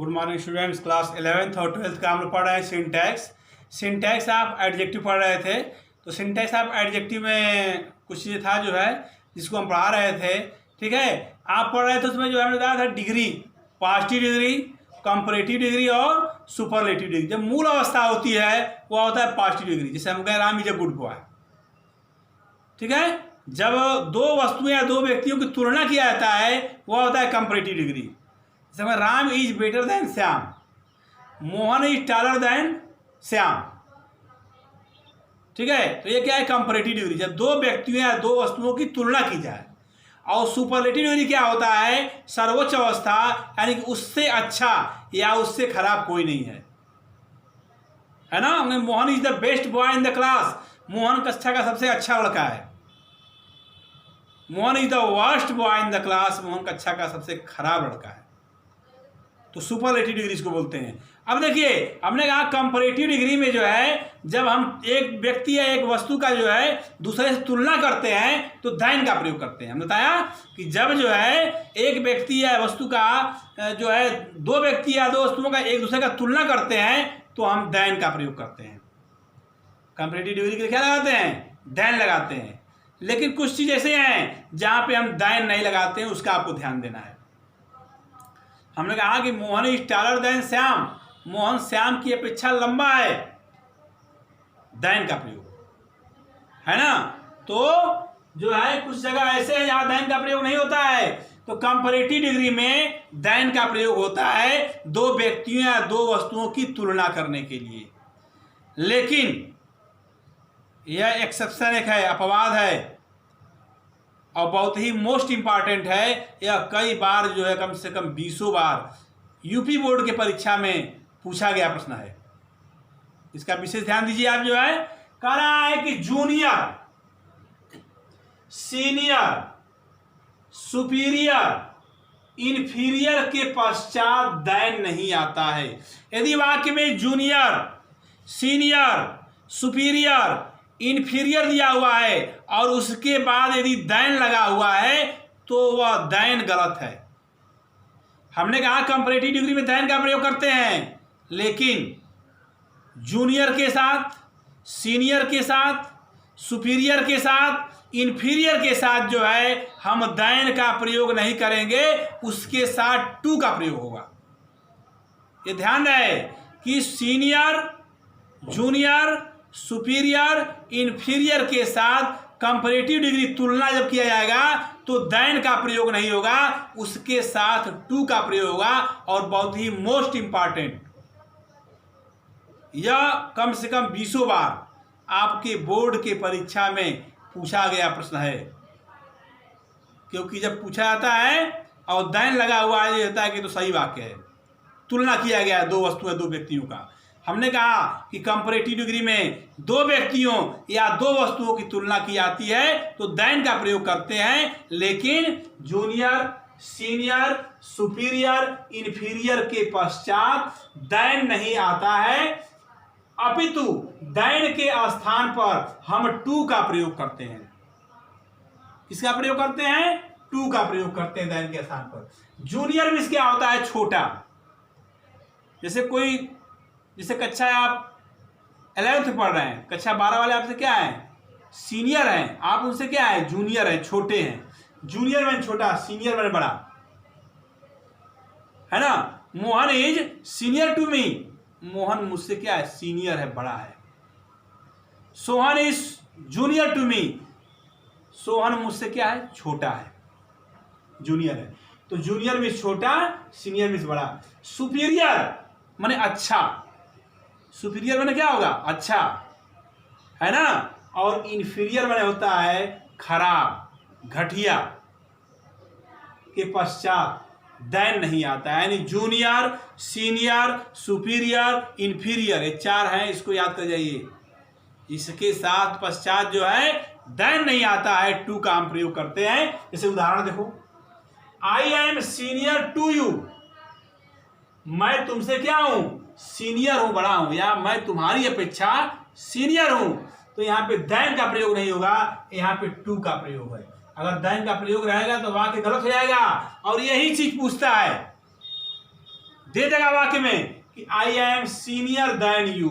Good morning students. Class 11th और 12th का हम लोग पढ़ रहे हैं सिंटैक्स। सिंटैक्स आप एडजेक्टिव पढ़ रहे थे, तो सिंटैक्स आप एडजेक्टिव में कुछ चीज़ था जो है जिसको हम पढ़ा रहे थे। ठीक है, आप पढ़ रहे थे उसमें जो हमने बताया था degree, positive degree, comparative degree और सुपरलेटिव डिग्री। जब मूल अवस्था होती है वो होता है पॉजिटिव डिग्री, जैसे हम कह Ram is a good boy. ठीक है, जब दो वस्तुएं या दो व्यक्तियों की तुलना किया जाता है वह होता है कंपैरेटिव डिग्री। जैसे Ram is better than Shyam, Mohan is taller than Shyam. ठीक है, तो ये क्या है कंपैरेटिव डिग्री, जब दो व्यक्तियों या दो वस्तुओं की तुलना की जाए। और सुपरलेटिव डिग्री क्या होता है, सर्वोच्च अवस्था, यानी कि उससे अच्छा या उससे खराब कोई नहीं है ना। Mohan is the best boy in the class, Mohan कक्षा का सबसे अच्छा लड़का है। Mohan is the worst boy in the class, Mohan कक्षा का सबसे खराब लड़का है। तो सुपरलेटिव डिग्री इसको बोलते हैं। अब देखिए, हमने कहा कंपैरेटिव डिग्री में जो है जब हम एक व्यक्ति या एक वस्तु का जो है दूसरे से तुलना करते हैं तो देन का प्रयोग करते हैं। हमने बताया कि जब जो है एक व्यक्ति या वस्तु का जो है दो व्यक्ति या दो वस्तुओं का एक दूसरे का तुलना करते हैं तो हम देन का प्रयोग करते हैं। कंपैरेटिव डिग्री के लिए क्या लगाते हैं, देन लगाते हैं। लेकिन कुछ चीज़ ऐसे हैं जहाँ पे हम देन नहीं लगाते हैं, उसका आपको ध्यान देना है। हमने कहा कि Mohan is taller than Shyam, Mohan Shyam की अपेक्षा लंबा है, देन का प्रयोग है ना। तो जो है कुछ जगह ऐसे है जहां देन का प्रयोग नहीं होता है, तो कंपैरेटिव डिग्री में देन का प्रयोग होता है दो व्यक्तियों या दो वस्तुओं की तुलना करने के लिए। लेकिन यह एक्सेप्शन एक है, अपवाद है, और बहुत ही मोस्ट इंपॉर्टेंट है। यह कई बार जो है कम से कम 20 बार यूपी बोर्ड के परीक्षा में पूछा गया प्रश्न है। इसका विशेष ध्यान दीजिए। आप जो है कह रहा है कि जूनियर, सीनियर, सुपीरियर, इन्फीरियर के पश्चात देन नहीं आता है। यदि वाक्य में जूनियर, सीनियर, सुपीरियर, इन्फीरियर दिया हुआ है और उसके बाद यदि देन लगा हुआ है तो वह देन गलत है। हमने कहा कंपैरेटिव डिग्री में देन का प्रयोग करते हैं, लेकिन जूनियर के साथ, सीनियर के साथ, सुपीरियर के साथ, इन्फीरियर के साथ जो है हम देन का प्रयोग नहीं करेंगे, उसके साथ टू का प्रयोग होगा। ये ध्यान रहे कि सीनियर, जूनियर, सुपीरियर, इन्फीरियर के साथ कंपैरेटिव डिग्री तुलना जब किया जाएगा तो देन का प्रयोग नहीं होगा, उसके साथ टू का प्रयोग होगा। और बहुत ही मोस्ट इंपॉर्टेंट, यह कम से कम 20 बार आपके बोर्ड के परीक्षा में पूछा गया प्रश्न है। क्योंकि जब पूछा जाता है और देन लगा हुआ है, ये होता है कि तो सही वाक्य है, तुलना किया गया है दो वस्तुएं, दो व्यक्तियों का। हमने कहा कि कंपैरेटिव डिग्री में दो व्यक्तियों या दो वस्तुओं की तुलना की जाती है तो देन का प्रयोग करते हैं, लेकिन जूनियर, सीनियर, सुपीरियर, इन्फीरियर के पश्चात देन नहीं आता है, अपितु देन के स्थान पर हम टू का प्रयोग करते हैं। किसका प्रयोग करते हैं, टू का प्रयोग करते हैं देन के स्थान पर। जूनियर में क्या होता है, छोटा। जैसे कक्षा आप 11th पढ़ रहे हैं, कक्षा 12 वाले आपसे क्या है, सीनियर हैं, आप उनसे क्या है, जूनियर हैं, छोटे हैं। जूनियर मैंने छोटा, सीनियर मैंने बड़ा, है ना। Mohan is senior to me, Mohan मुझसे क्या है, सीनियर है, बड़ा है। Sohan is junior to me, Sohan मुझसे क्या है, छोटा है, जूनियर है। तो जूनियर में छोटा, सीनियर में बड़ा। सुपीरियर माने अच्छा, सुपीरियर माने क्या होगा, अच्छा, है ना। और इन्फीरियर माने होता है खराब, घटिया। के पश्चात देन नहीं आता है, यानी जूनियर, सीनियर, सुपीरियर, इन्फीरियर, ये चार हैं, इसको याद कर जाइए। इसके साथ पश्चात जो है देन नहीं आता है, टू का हम प्रयोग करते हैं। जैसे उदाहरण देखो, I am senior to you, मैं तुमसे क्या हूं, सीनियर हूं, बड़ा हूं, या मैं तुम्हारी अपेक्षा सीनियर हूं। तो यहां पे देन का प्रयोग नहीं होगा, यहां पे टू का प्रयोग है। अगर देन का प्रयोग रहेगा तो वाक्य गलत हो जाएगा। और यही चीज पूछता है, दे देगा वाक्य में कि I am senior then you,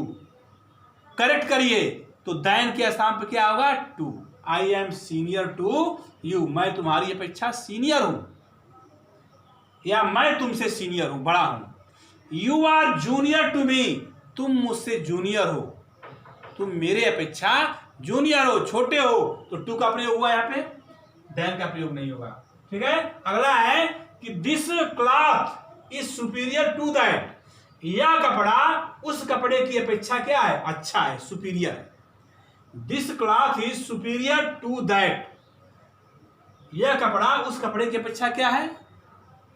correct करिए तो देन के स्थान पे क्या होगा, to. I am senior to you, मैं तुम्हारी अपेक्षा सीनियर हूं, या मैं तुमसे सीनियर हूं, बड़ा हूं। You are junior to me, तुम मुझसे जूनियर हो, तुम मेरे अपेक्षा जूनियर हो, छोटे हो। तो टू का प्रयोग हुआ यहाँ पे, देन का प्रयोग नहीं होगा। ठीक है। अगला है कि this cloth is superior to that, यह कपड़ा उस कपड़े की अपेक्षा क्या है, अच्छा है, सुपीरियर है। This cloth is superior to that, यह कपड़ा उस कपड़े की अपेक्षा क्या है,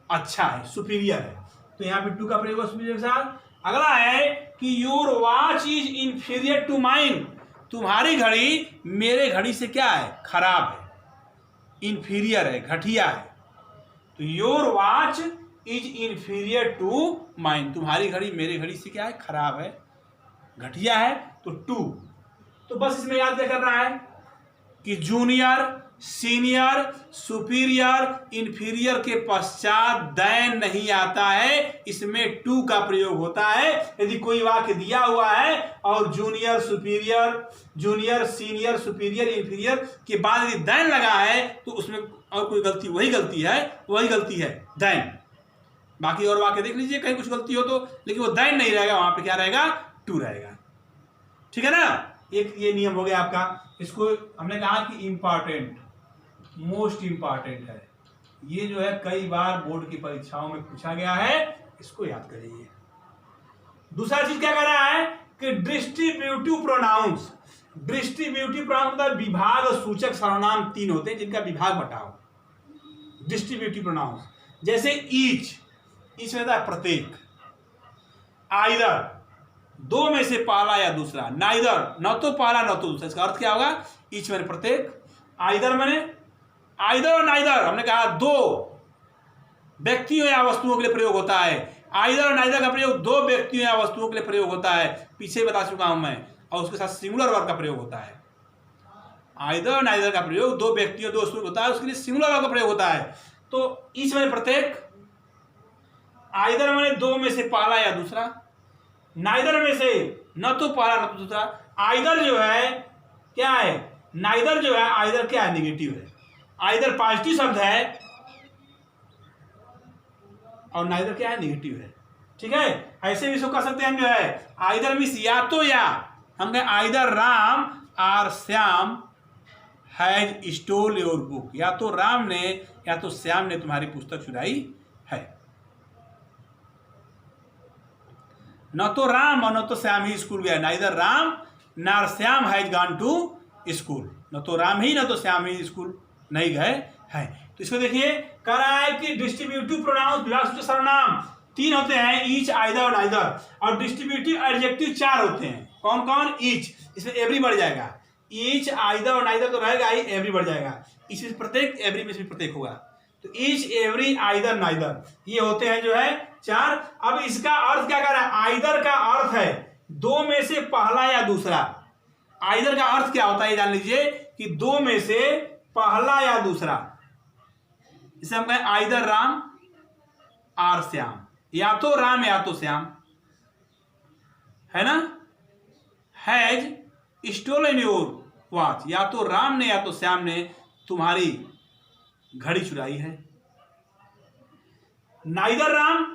अच्छा है, सुपीरियर है। तो यहाँ पे टू का प्रयोग सुपीरियर के साथ। अगला है कि your watch is inferior to mine, तुम्हारी घड़ी मेरे घड़ी से क्या है, खराब है, इंफीरियर है, घटिया है। तो your watch is inferior to mine, तुम्हारी घड़ी मेरे घड़ी से क्या है, खराब है, घटिया है। तो टू, तो बस इसमें याद क्या करना है कि जूनियर, सीनियर, सुपीरियर, इंफीरियर के पश्चात देन नहीं आता है, इसमें टू का प्रयोग होता है। यदि कोई वाक्य दिया हुआ है और junior, superior, junior, senior, superior, inferior के बाद यदि देन लगा है तो उसमें और कोई गलती, वही गलती है देन। बाकी और वाक्य देख लीजिए, कहीं कुछ गलती हो तो, लेकिन वो देन नहीं रहेगा, वहां पे क्या रहेगा, टू रहेगा। ठीक है ना। एक ये नियम हो गया आपका। इसको हमने कहा कि इंपॉर्टेंट, मोस्ट इंपॉर्टेंट है, ये जो है कई बार बोर्ड की परीक्षाओं में पूछा गया है, इसको याद करिए। दूसरा चीज क्या कर रहा है कि डिस्ट्रीब्यूटिव प्रोनाउंस, डिस्ट्रीब्यूटिव प्रोनाउंस मतलब विभाग सूचक सर्वनाम तीन होते हैं जिनका विभाग बताओ। डिस्ट्रीब्यूटिव प्रोनाउंस जैसे ईच, ईच में प्रत्येक, आइदर दो में से पहला या दूसरा, नाइदर न तो पहला न तो दूसरा, इसका अर्थ क्या होगा, ईच मैंने प्रत्येक, आइदर मैंने, आइदर और नाइदर हमने कहा दो व्यक्तियों या वस्तुओं के लिए प्रयोग होता है। आइदर और नाइदर का प्रयोग दो व्यक्तियों या वस्तुओं के लिए प्रयोग होता है, पीछे बता चुका हूं मैं, और उसके साथ सिंगुलर वर्ब का प्रयोग होता है। आइदर और नाइदर का प्रयोग दो व्यक्तियों दो वस्तुओं होता है, उसके लिए सिंगुलर वर्ब का प्रयोग होता है। तो ईच मैंने प्रत्येक, आइदर मैंने दो में से पहला या दूसरा, नाइदर में से न तो पहला न तो दूसरा। आइदर जो है क्या है, नाइदर जो है, आइदर क्या है, निगेटिव है। आइदर पॉजिटिव शब्द है और नाइदर क्या है, निगेटिव है। ठीक है। ऐसे भी इसको कह सकते हैं हम, जो है आइदर मीन्स या तो या, हम कहें आइदर राम और Shyam has stole your book, या तो राम ने या तो श्याम ने तुम्हारी पुस्तक चुराई है। न तो राम और न तो श्याम ही स्कूल गया, neither Ram nor Shyam has gone to school, न तो राम ही न तो श्याम ही स्कूल नहीं गए हैं। तो इसको देखिए, कह रहा है कि डिस्ट्रीब्यूटिव प्रोनाउंस विभाग सूचक सर्वनाम तीन होते हैं, ईच, आइदर और नाइदर, और डिस्ट्रीब्यूटिव एडजेक्टिव चार होते हैं। कौन कौन, ईच, इसमें एवरी बढ़ जाएगा, ईच, आइदर और नाइदर तो रहेगा ही, एवरी बढ़ जाएगा, इसमें प्रत्येक, एवरी में प्रत्येक होगा। तो ईच, एवरी, आइदर, नाइदर, ये होते हैं जो है चार। अब इसका अर्थ क्या कर रहा है, आइदर का अर्थ है दो में से पहला या दूसरा। आइदर का अर्थ क्या होता है ये जान लीजिए कि दो में से पहला या दूसरा। इसे हम कहें आइदर राम और श्याम, या तो राम या तो श्याम, है ना। हैज स्टोलन योर वॉच, या तो राम ने या तो श्याम ने तुम्हारी घड़ी चुराई है। नाइदर राम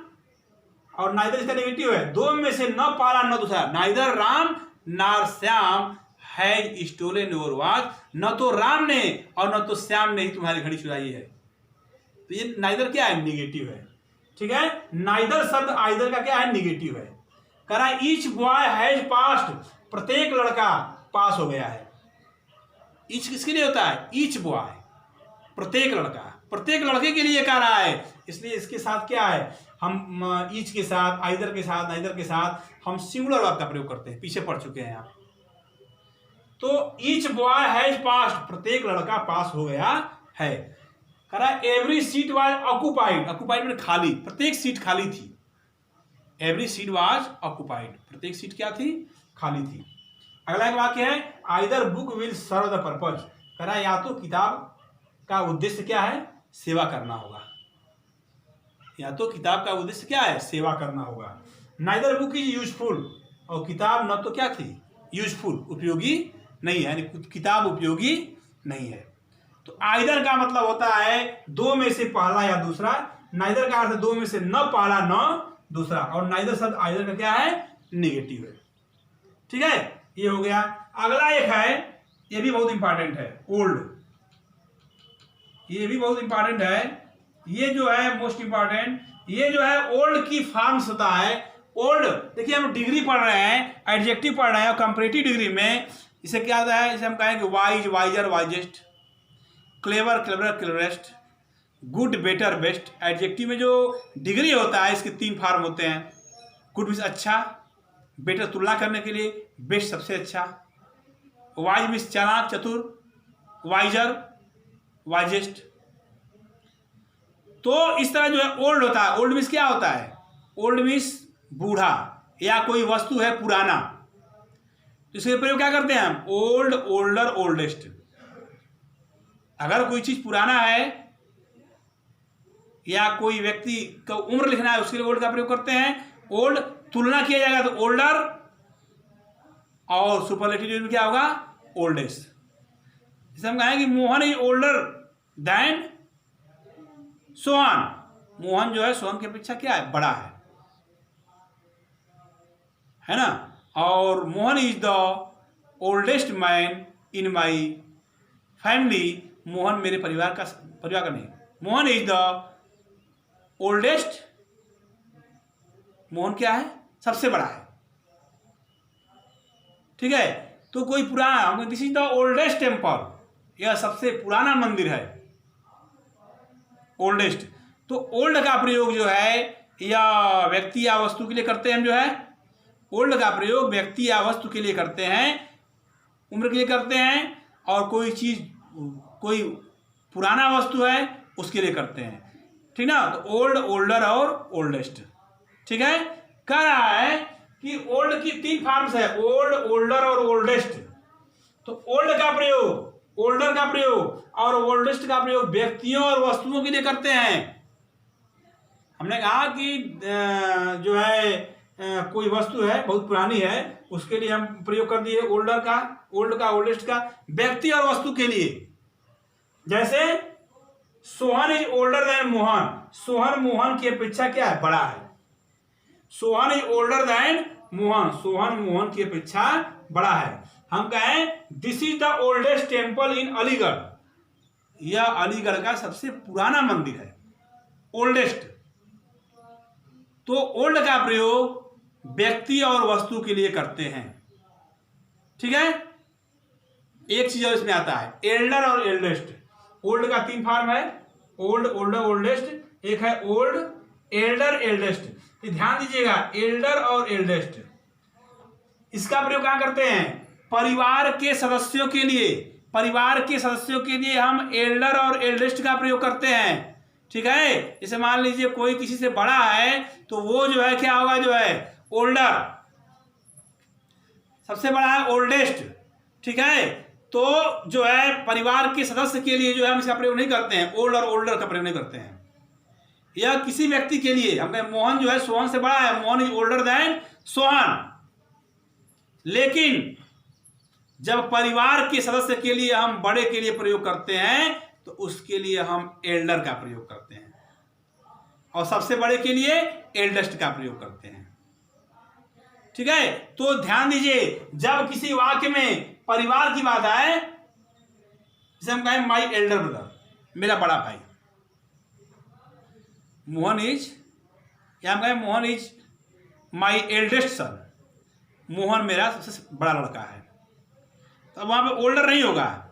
और नाइदर इसका नेगेटिव है, दो में से न पहला न दूसरा, neither Ram nor Shyam has stolen your watch, न तो राम ने और न तो श्याम ने ही तुम्हारी घड़ी चुराई है। तो ये नाइदर क्या है, निगेटिव है। ठीक है। नाइदर शब्द आइदर का क्या है, निगेटिव है। कह रहा है ईच बॉय हैज पास्ड, प्रत्येक लड़का पास हो गया है। ईच किसके लिए होता है, ईच बॉय, प्रत्येक लड़का, प्रत्येक लड़के के लिए कह रहा है, इसलिए इसके साथ क्या है, हम ईच के साथ, आइदर के साथ, नाइदर के साथ हम सिंगुलर वर्ब का प्रयोग करते हैं, पीछे पढ़ चुके हैं आप। तो ईच बॉय हैज पास्ड, प्रत्येक लड़का पास हो गया है। कह रहा है every seat was occupied, occupied में खाली, प्रत्येक सीट खाली थी। एवरी सीट वाज ऑक्युपाइड, प्रत्येक सीट क्या थी, खाली थी। अगला एक वाक्य है either book will serve the purpose, कह रहा है या तो किताब का उद्देश्य क्या है, सेवा करना होगा, या तो किताब का उद्देश्य क्या है, सेवा करना होगा। नाइदर बुक इज यूजफुल, और किताब न तो क्या थी, यूजफुल, उपयोगी नहीं है, यानी किताब उपयोगी नहीं है। तो आइदर का मतलब होता है दो में से पहला या दूसरा, नाइदर का अर्थ दो में से न पहला न दूसरा, और नाइदर शब्द आइदर का क्या है, नेगेटिव है। ठीक है, ये हो गया। अगला एक है, ये भी बहुत इंपॉर्टेंट है, ओल्ड। ये भी बहुत इंपॉर्टेंट है, ये जो है मोस्ट इंपॉर्टेंट, ये जो है ओल्ड की फॉर्म्स होता है। ओल्ड, देखिए हम डिग्री पढ़ रहे हैं, एडजेक्टिव पढ़ रहे हैं, और कंपैरेटिव डिग्री में इसे क्या होता है, इसे हम कहेंगे wise, wiser, wisest, clever, clever, cleverest, good, better, best. Adjective में जो डिग्री होता है इसके 3 फॉर्म होते हैं। गुड मीन्स अच्छा, बेटर तुलना करने के लिए, बेस्ट सबसे अच्छा, वाइज मीन्स चालाक, चतुर, वाइजर, वाइजेस्ट। तो इस तरह जो है ओल्ड होता है। ओल्ड मीन्स क्या होता है, ओल्ड मीन्स बूढ़ा, या कोई वस्तु है पुराना, इसके प्रयोग क्या करते हैं हम, ओल्ड, ओल्डर, ओल्डेस्ट। अगर कोई चीज पुराना है या कोई व्यक्ति का उम्र लिखना है, उसके लिए ओल्ड का प्रयोग करते हैं। ओल्ड, तुलना किया जाएगा तो ओल्डर, और सुपरलेटिव में क्या होगा, ओल्डेस्ट। जैसे हम कहें कि Mohan is older than Sohan, Mohan जो है सोहन की अपेक्षा क्या है, बड़ा है ना। और Mohan is the oldest man in my family, Mohan मेरे परिवार का नहीं, Mohan is the oldest, Mohan क्या है, सबसे बड़ा है। ठीक है, तो कोई पुराना, this is the oldest temple, यह सबसे पुराना मंदिर है, ओल्डेस्ट। तो ओल्ड का प्रयोग जो है या व्यक्ति या वस्तु के लिए करते हैं हम, जो है ओल्ड का प्रयोग व्यक्ति या वस्तु के लिए करते हैं, उम्र के लिए करते हैं, और कोई चीज, कोई पुराना वस्तु है उसके लिए करते हैं। ठीक ना, तो ओल्ड, ओल्डर और ओल्डेस्ट। ठीक है, कह रहा है कि ओल्ड की 3 फॉर्म्स है, ओल्ड, ओल्डर और ओल्डेस्ट। तो ओल्ड का प्रयोग, ओल्डर का प्रयोग और ओल्डेस्ट का प्रयोग व्यक्तियों और वस्तुओं के लिए करते हैं। हमने कहा कि जो है कोई वस्तु है बहुत पुरानी है, उसके लिए हम प्रयोग कर दिए ओल्डर का, ओल्ड का, ओल्डेस्ट का। व्यक्ति और वस्तु के लिए, जैसे Sohan is older than Mohan, Sohan Mohan की अपेक्षा क्या है, बड़ा है। Sohan is older than Mohan, Sohan Mohan की अपेक्षा बड़ा है। हम कहें this is the oldest temple in Aligarh, यह अलीगढ़ का सबसे पुराना मंदिर है, ओल्डेस्ट। तो ओल्ड का प्रयोग व्यक्ति और वस्तु के लिए करते हैं। ठीक है, एक चीज और इसमें आता है, एल्डर और एल्डेस्ट। ओल्ड का 3 फॉर्म है, ओल्ड, ओल्डर, ओल्डेस्ट। एक है ओल्ड, एल्डर, एल्डेस्ट। तो ध्यान दीजिएगा, एल्डर और एल्डेस्ट, इसका प्रयोग कहां करते हैं, परिवार के सदस्यों के लिए। परिवार के सदस्यों के लिए हम एल्डर और एल्डेस्ट का प्रयोग करते हैं। ठीक है, जैसे मान लीजिए कोई किसी से बड़ा है तो वो जो है क्या होगा, जो है ओल्डर, सबसे बड़ा है ओल्डेस्ट। ठीक है, तो जो है परिवार के सदस्य के लिए जो है हम इसका प्रयोग नहीं करते हैं, ओल्ड और ओल्डर का प्रयोग नहीं करते हैं। या किसी व्यक्ति के लिए हम कहें मोहन जो है सोहन से बड़ा है, Mohan is older than Sohan. लेकिन जब परिवार के सदस्य के लिए हम बड़े के लिए प्रयोग करते हैं तो उसके लिए हम एल्डर का प्रयोग करते हैं, और सबसे बड़े के लिए एल्डेस्ट का प्रयोग करते हैं। ठीक है, तो ध्यान दीजिए, जब किसी वाक्य में परिवार की बात आए, जैसे हम कहें माई एल्डर ब्रदर, मेरा बड़ा भाई, मोहन इज, या हम कहें Mohan is my eldest son, Mohan मेरा सबसे बड़ा लड़का है, तो वहां पे ओल्डर नहीं होगा,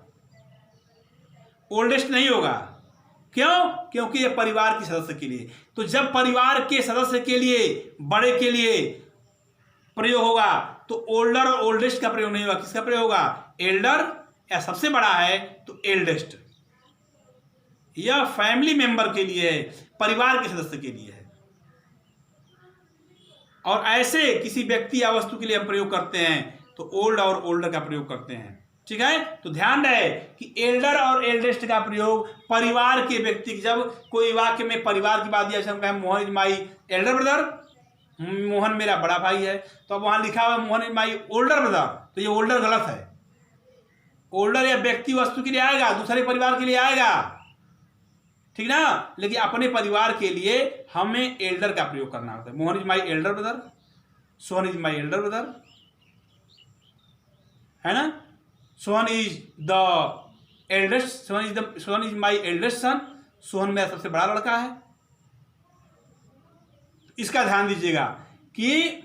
ओल्डेस्ट नहीं होगा। क्यों? क्योंकि ये परिवार के सदस्य के लिए। तो जब परिवार के सदस्य के लिए, बड़े के लिए प्रयोग होगा तो ओल्डर और ओल्डेस्ट का प्रयोग नहीं होगा। किसका प्रयोग होगा? एल्डर, या सबसे बड़ा है तो एल्डेस्ट। यह फैमिली मेंबर के लिए है, परिवार के सदस्य के लिए है। और ऐसे किसी व्यक्ति या वस्तु के लिए हम प्रयोग करते हैं तो ओल्ड और ओल्डर का प्रयोग करते हैं। ठीक है। तो ध्यान रहे कि एल्डर और एल्डेस्ट का प्रयोग परिवार के व्यक्ति, जब कोई वाक्य में परिवार की बात, जैसे हम कहें Mohan is my Elder brother, Mohan मेरा बड़ा भाई है, तो अब वहां लिखा हुआ Mohan is my older brother, तो ये ओल्डर गलत है। ओल्डर या व्यक्ति वस्तु के लिए आएगा, दूसरे परिवार के लिए आएगा, ठीक ना। लेकिन अपने परिवार के लिए हमें एल्डर का प्रयोग करना होता है। Mohan is my Elder brother, Sohan is my Elder brother, है ना। Sohan is the eldest, Sohan is my eldest son, Sohan मेरा सबसे बड़ा लड़का है। इसका ध्यान दीजिएगा कि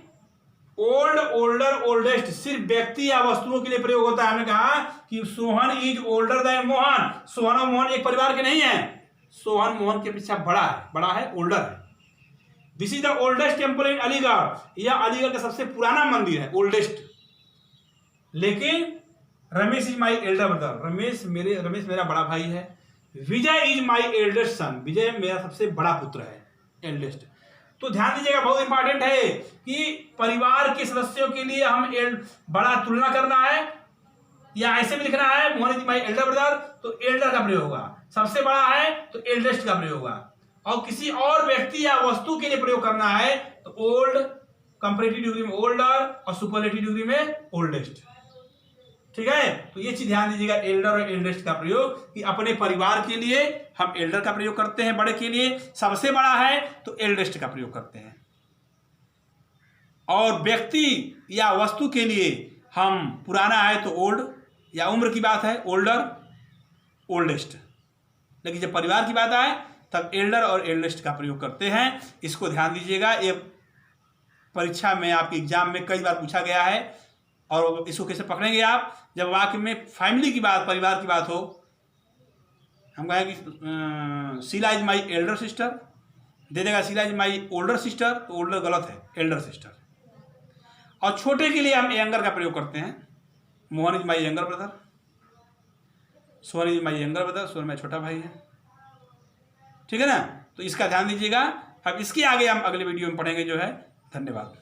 ओल्ड, ओल्डर, ओल्डेस्ट सिर्फ व्यक्ति या वस्तुओं के लिए प्रयोग होता है। हमने कहा कि Sohan is older than Mohan, Sohan और मोहन एक परिवार के नहीं है, सोहन मोहन के पीछे बड़ा है, ओल्डर है। This is the oldest temple in Aligarh, यह अलीगढ़ का सबसे पुराना मंदिर है, ओल्डेस्ट। लेकिन Ramesh is my Elder brother, Ramesh मेरा बड़ा भाई है। विजय इज माई एल्डेस्ट सन, विजय मेरा सबसे बड़ा पुत्र है, एल्डेस्ट। तो ध्यान दीजिएगा, बहुत इंपॉर्टेंट है कि परिवार के सदस्यों के लिए हम बड़ा तुलना करना है, या ऐसे भी लिखना है Mohan is my Elder brother, तो एल्डर का प्रयोग होगा। सबसे बड़ा है तो एल्डेस्ट का प्रयोग होगा। और किसी और व्यक्ति या वस्तु के लिए प्रयोग करना है तो ओल्ड, कंपैरेटिव डिग्री में ओल्डर और सुपरलेटिव डिग्री में ओल्डेस्ट, ठीक है। तो ये चीज ध्यान दीजिएगा, एल्डर और एल्डेस्ट का प्रयोग, कि अपने परिवार के लिए हम एल्डर का प्रयोग करते हैं, बड़े के लिए। सबसे बड़ा है तो एल्डेस्ट का प्रयोग करते हैं, और व्यक्ति या वस्तु के लिए हम पुराना है तो ओल्ड, या उम्र की बात है ओल्डर, ओल्डेस्ट। लेकिन जब परिवार की बात आए तब एल्डर और एल्डेस्ट का प्रयोग करते हैं। इसको ध्यान दीजिएगा, ये परीक्षा में आपके एग्जाम में कई बार पूछा गया है। और इसको कैसे पकड़ेंगे आप, जब वाक्य में फैमिली की बात, परिवार की बात हो, हम कहें कि Sheela is my elder sister, दे देगा Sheela is my older sister, तो ओल्डर गलत है, एल्डर सिस्टर। और छोटे के लिए हम यंगर का प्रयोग करते हैं, Mohan is my younger brother, Sohan is my younger brother, Sohan मेरा छोटा भाई है, ठीक है ना। तो इसका ध्यान दीजिएगा। अब इसके आगे हम अगले वीडियो में पढ़ेंगे जो है। धन्यवाद।